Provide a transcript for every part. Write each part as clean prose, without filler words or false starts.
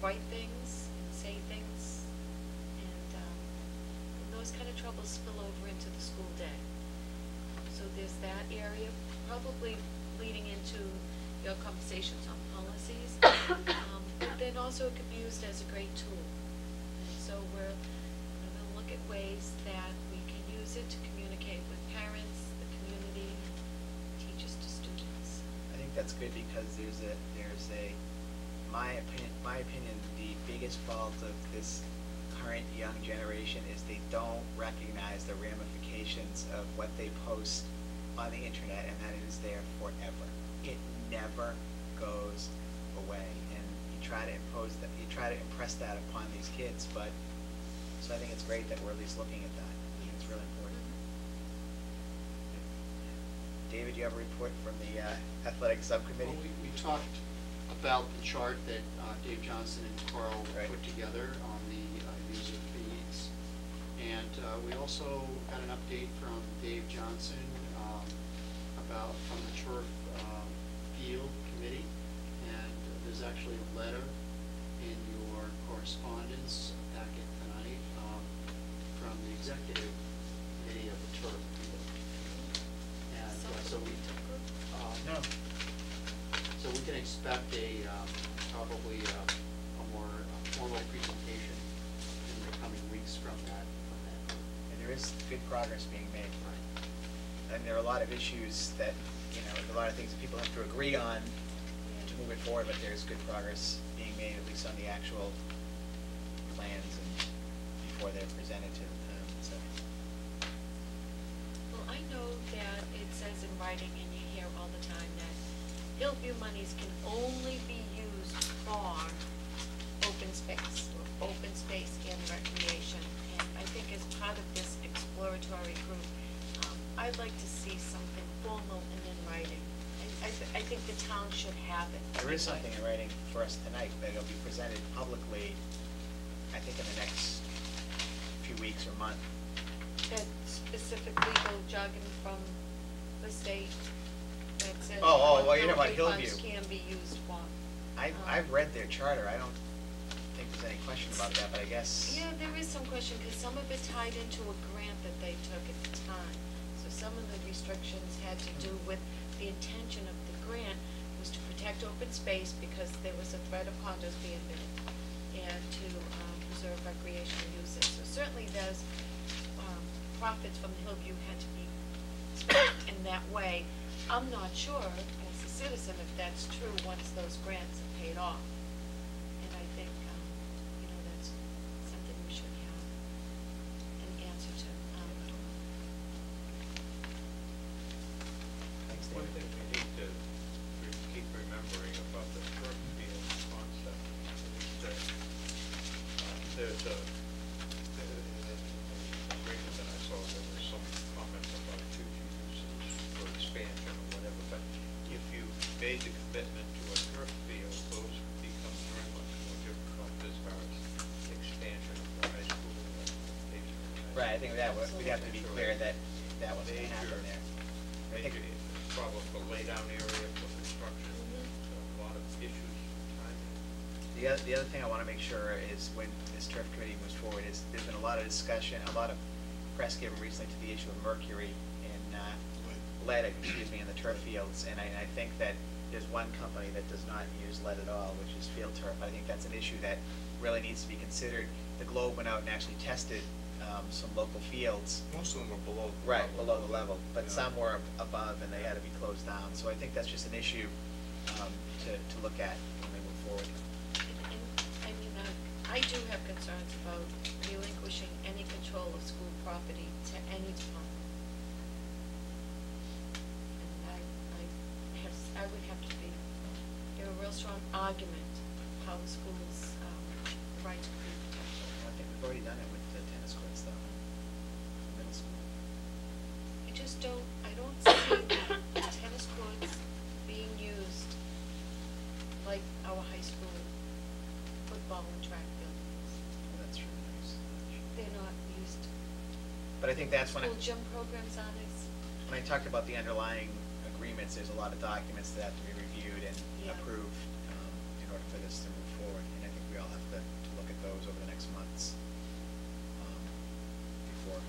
write things and say things, and those kind of troubles spill over into the school day. So there's that area, probably leading into your conversations on policies, but then also it could be used as a great tool. And so we're going to look at ways that we can use it to communicate with parents, the community, teachers to students. I think that's good because there's my opinion, the biggest fault of this current young generation is they don't recognize the ramifications of what they post on the internet, and that it is there forever. It never goes away, and you try to impress that upon these kids. But so I think it's great that we're at least looking at that. I think it's really important. David, you have a report from the athletic subcommittee? Well, we talked about the chart that Dave Johnson and Carl put together on the user fees. And we also got an update from Dave Johnson from the turf field committee. And there's actually a letter in your correspondence packet tonight from the executive committee of the turf field. And so we No. So we can expect probably a more formal presentation in the coming weeks from that. And there is good progress being made. And there are a lot of issues that, a lot of things that people have to agree on to move it forward, but there's good progress being made, at least on the actual plans and before they're presented to them. So. Well, I know that it says in writing, and you hear all the time, that Hillview monies can only be used for open space and recreation. And I think as part of this exploratory group, I'd like to see something formal and in writing. I think the town should have it. There is something in writing for us tonight, but it'll be presented publicly, I think, in the next few weeks or month. That specifically go jogging from the state that says well, you know about funds Hillview. can be used for. I've read their charter. I don't think there's any question about that, but I guess. Yeah, there is some question, because some of it tied into a grant that they took at the time. So some of the restrictions had to do with the intention of the grant was to protect open space because there was a threat of condos being built, and to preserve recreational uses. So certainly those profits from Hillview had to be spent in that way. I'm not sure, as a citizen, if that's true once those grants are paid off. And I think, that's something we should have an answer to. Thanks, One David. thing we need to keep remembering about the turf field concept is that there's a agreement that I saw, there was some comments about future uses for expansion or whatever, but if you made the commitment to a turf field, those become very much more difficult as far as expansion of the high school. Right, I think we'd have to be clear that was going to happen there. Major problem for laydown area for construction, so a lot of issues timing. The other thing I want to make sure is when this turf committee moves forward is there's been a lot of discussion, a lot of press given recently to the issue of mercury in lead, in the turf fields, and I think that there's one company that does not use lead at all, which is Field Turf. I think that's an issue that really needs to be considered. The Globe went out and actually tested some local fields. Most of them are below the right, level. below the level, but Yeah. some were above and they had to be closed down. So I think that's just an issue to look at when we move forward. And I mean, I do have concerns about relinquishing any control of school property to any department. And I would have to be, a real strong argument how the schools' right to be protected. I think we've already done it with the tennis courts, though, middle school. I don't see the tennis courts being used like our high school football and track buildings. Well, that's true. They're not used. But I think that's when School gym programs aren't when I talked about the underlying agreements, there's a lot of documents that have to be reviewed and Yeah. approved in order for this to move forward. And I think we we all have to look at those over the next months, before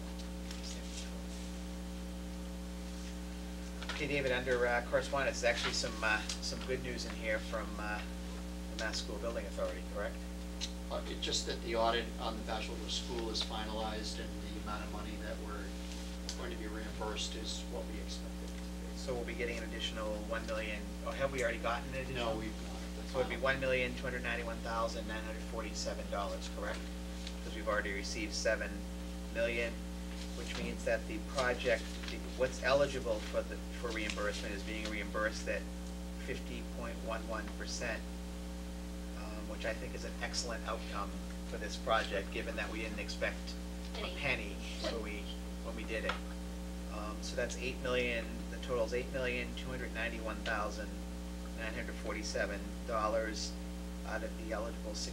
these things come. Okay, David, under correspondence, there's actually some good news in here from the Mass School Building Authority, correct? It's just that the audit on the Bachelor of School is finalized, and the amount of money that we're going to be reimbursed is what we expected. So we'll be getting an additional 1 million, or have we already gotten an additional? No, we've not. So it'd be $1,291,947, correct? Because we've already received 7 million, which means that the project, what's eligible for reimbursement is being reimbursed at 50.11%, which I think is an excellent outcome for this project, given that we didn't expect a penny when we did it. So that's 8 million, the total's $8,291,947 out of the eligible $547,489.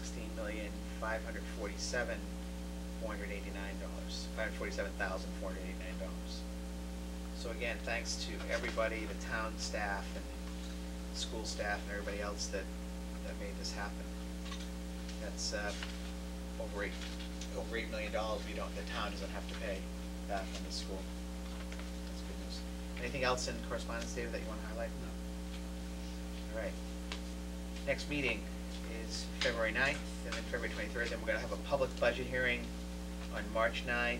So again, thanks to everybody, the town staff and school staff and everybody else that made this happen. That's over $8 million the town doesn't have to pay back on the school. That's good news. Anything else in correspondence, David, that you want to highlight? No. All right. Next meeting is February 9th, and then February 23rd. Then we're going to have a public budget hearing on March 9th.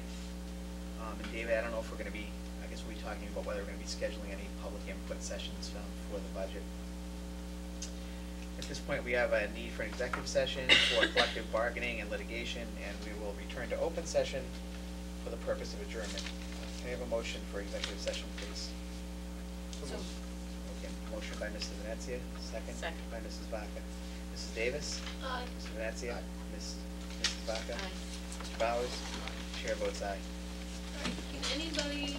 And David, I don't know if we're going to be, I guess we'll be talking about whether we're going to be scheduling any public input sessions for the budget. At this point, we have a need for an executive session for collective bargaining and litigation, and we will return to open session for the purpose of adjournment. Can I have a motion for executive session, please? So- Okay, motion by Mrs. Venezia, second? Second. By Mrs. Vaca. Mrs. Davis? Aye. Mrs. Venezia? Mrs. Vaca? Aye. Mr. Bowers? Chair votes aye. Can anybody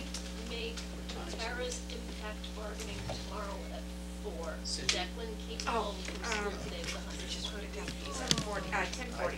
make Tara's impact bargaining tomorrow at 4? Cindy? Declan came Oh, home from school today with 100. just wrote it down. 10:40. I cannot.